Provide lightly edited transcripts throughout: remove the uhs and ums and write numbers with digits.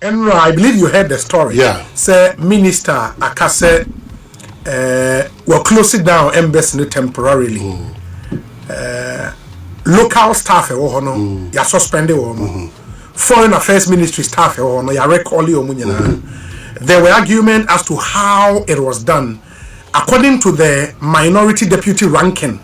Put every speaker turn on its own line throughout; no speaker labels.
And I believe you heard the story.
Yeah.
Say Minister Akase will close it down embassy temporarily. Local staff ya suspended Foreign Affairs Ministry staff ya recall There were arguments as to how it was done. According to the minority deputy ranking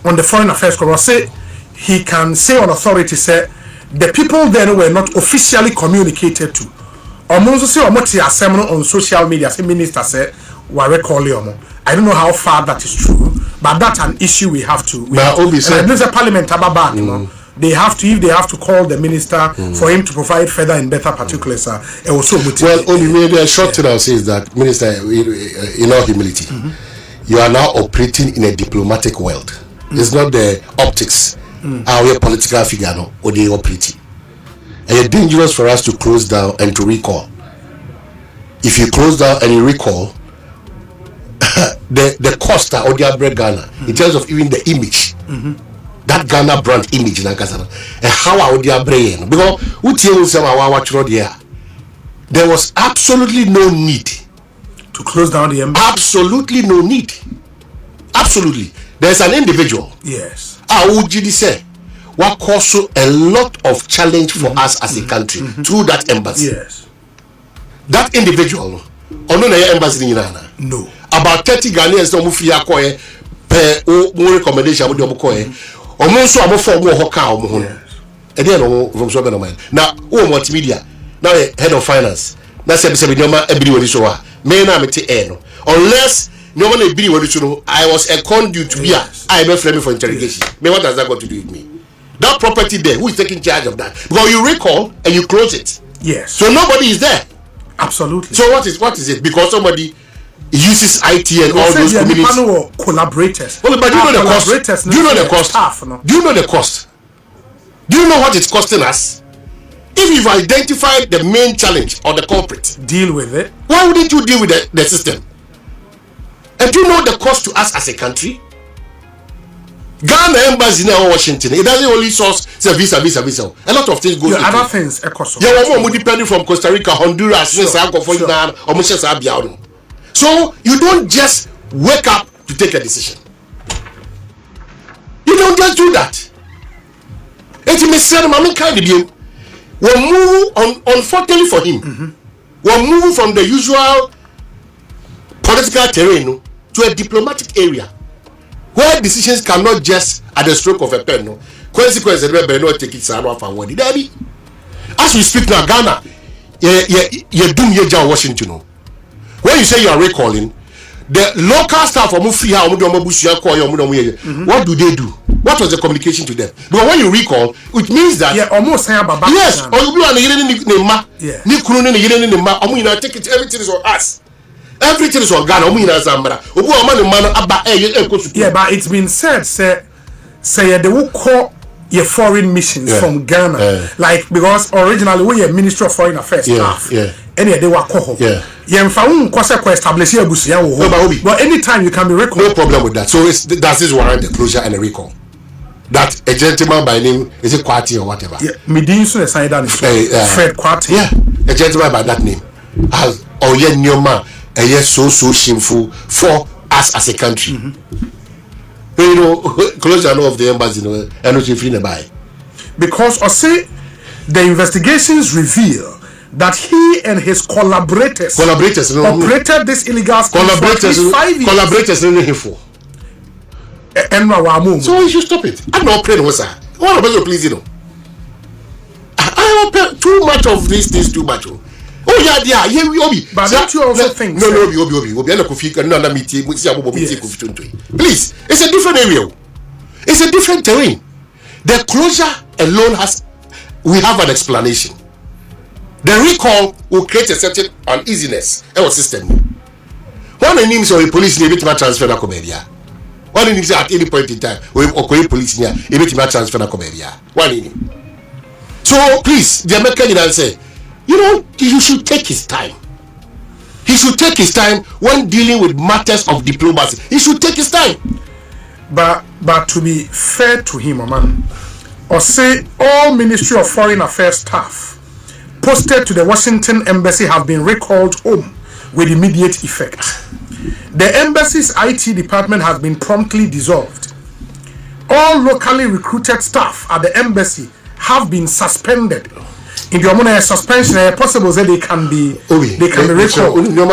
on the Foreign Affairs Committee, he can say on authority say the people then were not officially communicated to. Almost say on social media, say minister said, I don't know how far that is true, but that's an issue we have to. There's a parliament they have to, if they have to call the minister for him to provide further and better particulars.
Only the short thing I'll say is that, Minister, in all humility, you are now operating in a diplomatic world. It's not the optics. Our political figure no or they operating. And it's dangerous for us to close down and to recall. If you close down and you recall, the cost of the bread Ghana in terms of even the image, that Ghana brand image in Ankara, and how I would brain because there was absolutely no need
to close down the embassy.
Absolutely no need. Absolutely. There's an individual.
Yes.
Awujidi say what caused a lot of challenge for us as a country through that embassy.
Yes.
That individual embassy
no.
About 30 Ghanaians no free akoye per more recommendation with omokoye. Omonso amofo mo hoka omo. Yes. No from so be mind. Now multimedia. Now head of finance. Na se be nyoma everybody so wa. Me na me te no. Unless no one be what you know. I was a conduit to be I am framing for interrogation. Me, what has that got to do with me? That property there, who is taking charge of that? Because you recall and you close it.
Yes.
So nobody is there.
Absolutely.
So what is it? Because somebody uses IT and all those communities.
Collaborators.
Well, but do you know the cost? Do you know the cost? Do you know the cost? Do you know what it's costing us? If you've identified the main challenge or the culprit,
deal with it.
Why wouldn't you deal with the system? And do you know the cost to us as a country? Ghana embassy in Washington, it doesn't only source visa. A lot of things go.
Other things,
depending from Costa Rica, Honduras, So you don't just wake up to take a decision. You don't just do that. We'll move on, unfortunately for him. We'll move from the usual political terrain to a diplomatic area where decisions cannot just at the stroke of a pen. No consequences not take it. As we speak now, Ghana, you do Washington. When you say you are recalling, the local staff of Mufia, what do they do? What was the communication to them? Because when you recall, it means that yes, take it, everything is on us. Everything is on Ghana.
Yeah, but it's been said, say they will call your foreign missions from Ghana, like because originally we are Ministry of Foreign Affairs staff, and they were called. But anytime you can be recalled.
No problem with that. So does this warrant the closure and a recall? That a gentleman by name is it Kwati or whatever?
Yeah, Medinso signed that Fred Kwati.
Yeah, a gentleman by that name. As Nyoma. And yes, so shameful for us as a country. You know, closure of the embassy, and not free to buy.
Because I say the investigations reveal that he and his collaborators operated this illegal scheme for 5 years.
Collaborators for. So you should stop it. I'm not praying with sir. What about you, please, I hope too much of these things too much. Oh yeah, Obi.
But don't you also think?
No, Obi. Please, it's a different area. It's a different terrain. The closure alone we have an explanation. The recall will create a certain uneasiness in our system. One of names of a police near to transfer na Comedia. One names at any point in time, we police near a transfer na Comedia. One name. So please, the American say. You should take his time. He should take his time when dealing with matters of diplomacy. He should take his time.
But to be fair to him, man, or say all Ministry of Foreign Affairs staff posted to the Washington embassy have been recalled home with immediate effect. The embassy's IT department has been promptly dissolved. All locally recruited staff at the embassy have been suspended. In the Omanhene suspension, it's possible that they can be recalled.
You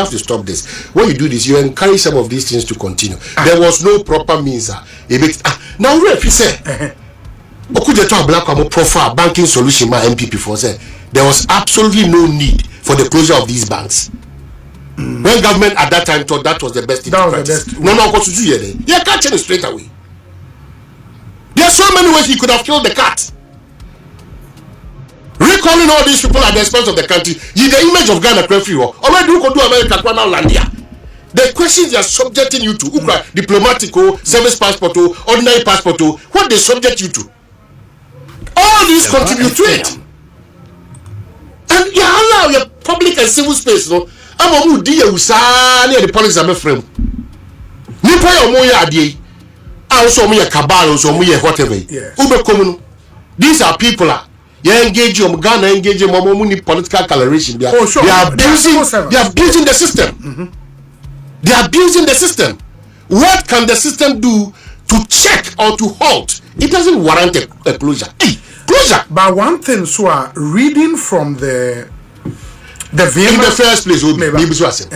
have to stop this. When you do this, you encourage some of these things to continue. There was no proper means. Now, if you say, okudzeto ablakwah profile banking solution, my MPP for say there was absolutely no need for the closure of these banks. When government at that time thought that was the best thing to practice. No, because you can't change it straight away. There are so many ways he could have killed the cat. Recalling all these people at the expense of the country. The image of Ghana free war. Already you could do America Landia. The questions they are subjecting you to, diplomatic, service passport, ordinary passport, what they subject you to. All these contribute to it. And you allow your public and civil space, no? I'm a moody, you near the police I'm a friend. Nipa your moya adi. Also me a cabal, also me a whatever. These are people. You engage your Ghana, engage your momuni political coloration. They are abusing the system. They are abusing the system. What can the system do to check or to halt? It doesn't warrant a closure. Closure.
But one thing, so reading from the Vienna,
in the first place, maybe so I say,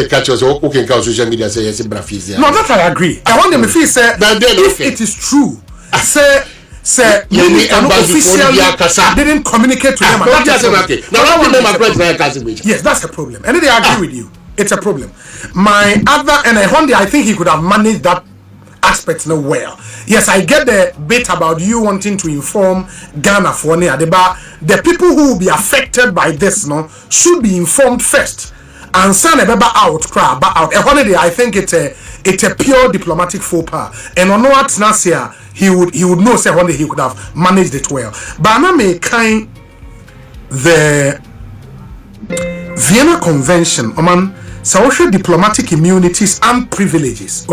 catch us or can count social media say yes, brafis.
No, that I agree. I want them to feel say if it is true, say officially didn't communicate to them. Yes, that's a problem. And they agree with you. It's a problem. My other and I think he could have managed that aspect no well. Yes, I get the bit about you wanting to inform Ghana for but the people who will be affected by this should be informed first and send a outcry out. I think it's a pure diplomatic faux pas. And on what Nasia he would know say one day he could have managed it well. But now may kind the Vienna Convention, social diplomatic immunities and privileges.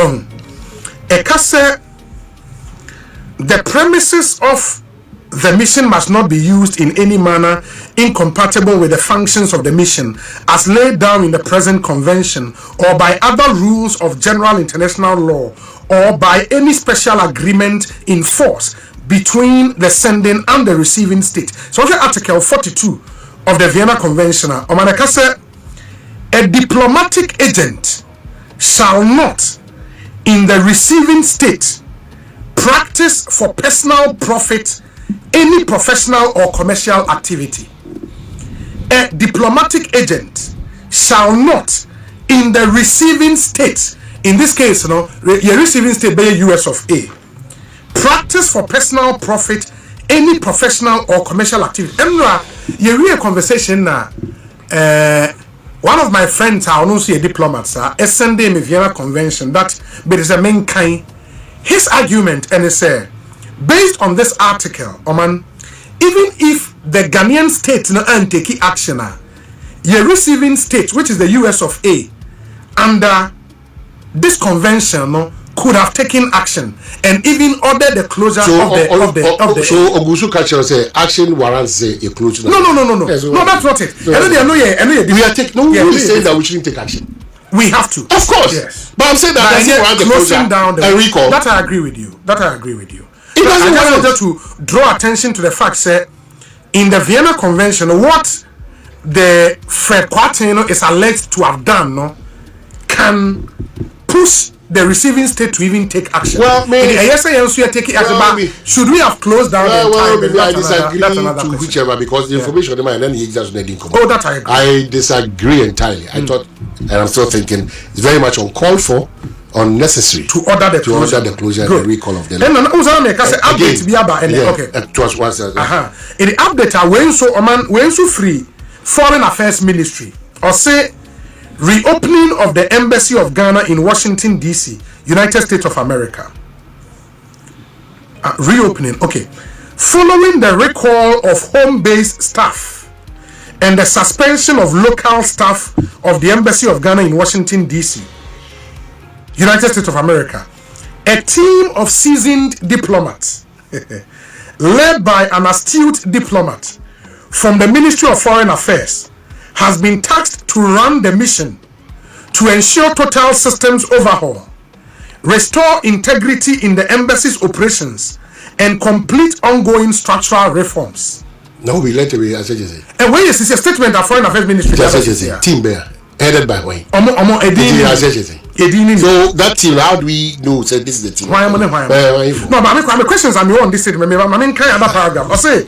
The premises of the mission must not be used in any manner incompatible with the functions of the mission as laid down in the present convention or by other rules of general international law or by any special agreement in force between the sending and the receiving state. So Article 42 of the Vienna Convention, a diplomatic agent shall not in the receiving state practice for personal profit any professional or commercial activity. A diplomatic agent shall not in the receiving state, in this case, your receiving state be US of A, practice for personal profit any professional or commercial activity. And you read a conversation now. One of my friends, I don't see a diplomat, sir, sending me Vienna Convention that but is a main kind. His argument and he said, based on this article, even if the Ghanaian state no take action, your receiving state, which is the US of A, under this convention could have taken action and even ordered the closure of the.
So Ogusu culture say action warrants a closure.
No. No, that's not it.
We are saying that we shouldn't take action.
We have to.
Of course.
Yes.
But I'm saying that
closing down the
recall.
That I agree with you. I
just
wanted to draw attention to the fact that in the Vienna Convention, what the Fred Kwatino is alleged to have done can push the receiving state to even take action.
Well, maybe
should we have closed down the entire?
I disagree to whichever because the information on and then he just didn't come.
Oh, that I agree.
I disagree entirely. I thought, and I'm still thinking, it's very much uncalled for, unnecessary
to order the closure
and the recall of the
law. And update be about okay.
To us once.
In the update, when so free Foreign Affairs Ministry or say. Reopening of the Embassy of Ghana in Washington, D.C., United States of America. Reopening, okay. Following the recall of home-based staff and the suspension of local staff of the Embassy of Ghana in Washington, D.C., United States of America, a team of seasoned diplomats led by an astute diplomat from the Ministry of Foreign Affairs, has been tasked to run the mission to ensure total systems overhaul, restore integrity in the embassy's operations, and complete ongoing structural reforms.
No, we let away as agency.
And when you see a statement of Foreign Affairs Ministry,
team bear headed by Wayne. So that team, how do we know? Say this is the team.
Why am I? No, but my questions are on this statement. I mean, paragraph. I say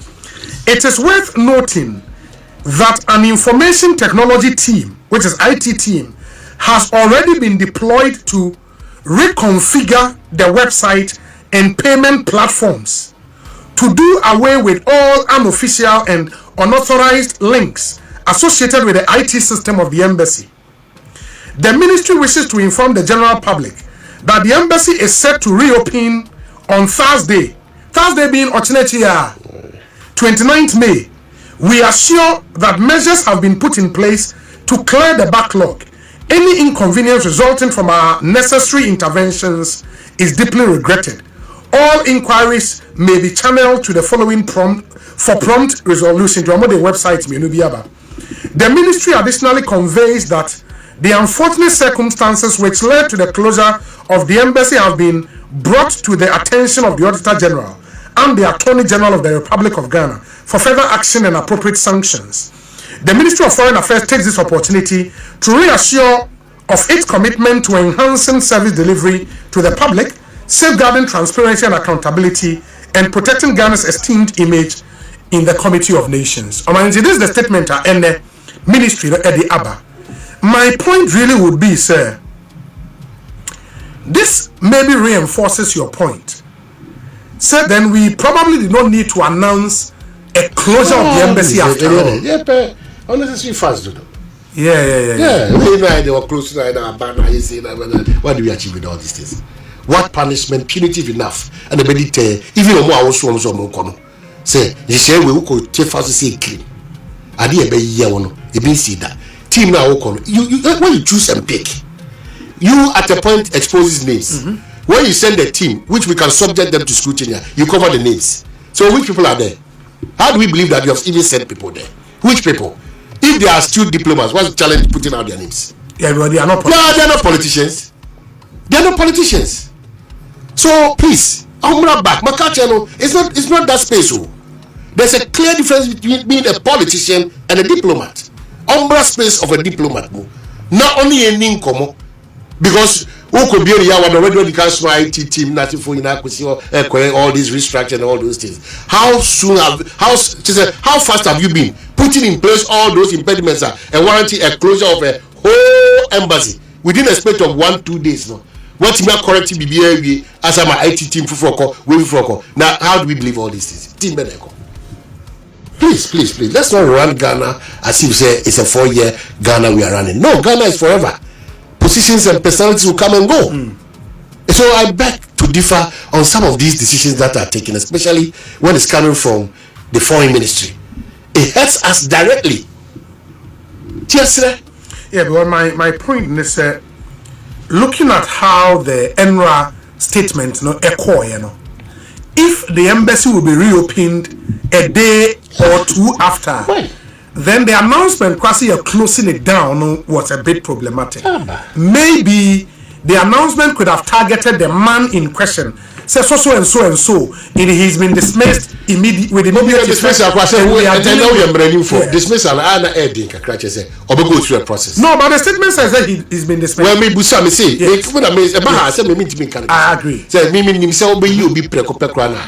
it is worth noting that an information technology team, which is IT team, has already been deployed to reconfigure the website and payment platforms to do away with all unofficial and unauthorized links associated with the IT system of the embassy. The ministry wishes to inform the general public that the embassy is set to reopen on Thursday being Ochinechia, 29th May. We are sure that measures have been put in place to clear the backlog. Any inconvenience resulting from our necessary interventions is deeply regretted. All inquiries may be channeled to the following prompt resolution. The website. The ministry additionally conveys that the unfortunate circumstances which led to the closure of the embassy have been brought to the attention of the Auditor General and the Attorney General of the Republic of Ghana for further action and appropriate sanctions. The Ministry of Foreign Affairs takes this opportunity to reassure of its commitment to enhancing service delivery to the public, safeguarding transparency and accountability, and protecting Ghana's esteemed image in the Committee of Nations. This is the statement and the ministry at the ABBA. My point really would be, sir, this maybe reinforces your point. Sir, then we probably did not need to announce a closure of the embassy after all.
Yeah, unnecessary fast, though.
Yeah.
They were close to what do we achieve with all these things? What punishment, punitive enough? And the body even more also say, you say we could take fast to say clean. I did a year one, it means see that. Team now, you when you choose and pick, you at a point exposes names. When you send a team, which we can subject them to scrutiny, you cover the names. So which people are there? How do we believe that you have even sent people there? Which people? If they are still diplomats, what's the challenge putting out their names?
Yeah, but they are not politicians.
No, they are not politicians. They are not politicians. So please, back. It's not that space. There's a clear difference between being a politician and a diplomat. Space of a diplomat. Not only a ninkomo, because who could be a already cancel IT team, nothing for all these restructuring and all those things. How fast have you been putting in place all those impediments and warranting a closure of a whole embassy within a space of 1-2 days? No, what you are correcting BBA as my IT team for now? How do we believe all these things? Team Beneko. Please, let's not run Ghana as if say it's a 4-year Ghana we are running. No, Ghana is forever. Positions and personalities will come and go. So I beg to differ on some of these decisions that are taken, especially when it's coming from the foreign ministry. It hurts us directly. Yes, sir.
Yeah, but my point is looking at how the ENRA statement if the embassy will be reopened a day or two after, then the announcement quasi closing it down was a bit problematic. Maybe the announcement could have targeted the man in question. Say so and so, and he's been dismissed with immediate
dismissal. Dismissal. Or go through a process.
No, but the statement says that he's been dismissed.
Well, me say,
I agree.
Say me say you be prekopekrana.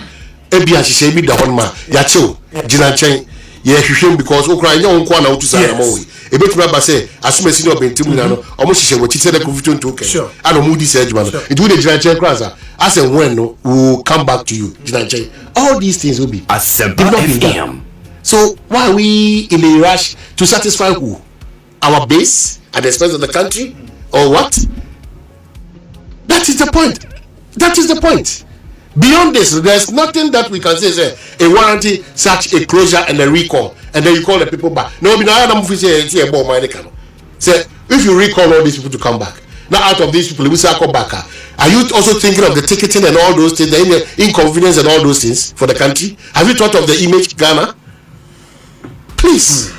Ebi ahihye bi da honma. Ya chew. Gina chen. Ye hwehwem because okra nya wonko na wotu sa na mawe. Ebetumi aba say asumesi no bentim na no omo hihye wo chite na covid 22 and omo di say adwuma no. It will the gina chen class as and when no we will come back to you. Gina chen. All these things will be FM. So why are we in a rush to satisfy who? Our base at the expense of the country or what? That is the point. Beyond this, there's nothing that we can say a warranty such a closure and a recall, and then you call the people back. No, say if you recall all these people to come back, now out of these people we say come back. Are you also thinking of the ticketing and all those things, the inconvenience and all those things for the country? Have you thought of the image, Ghana? Please.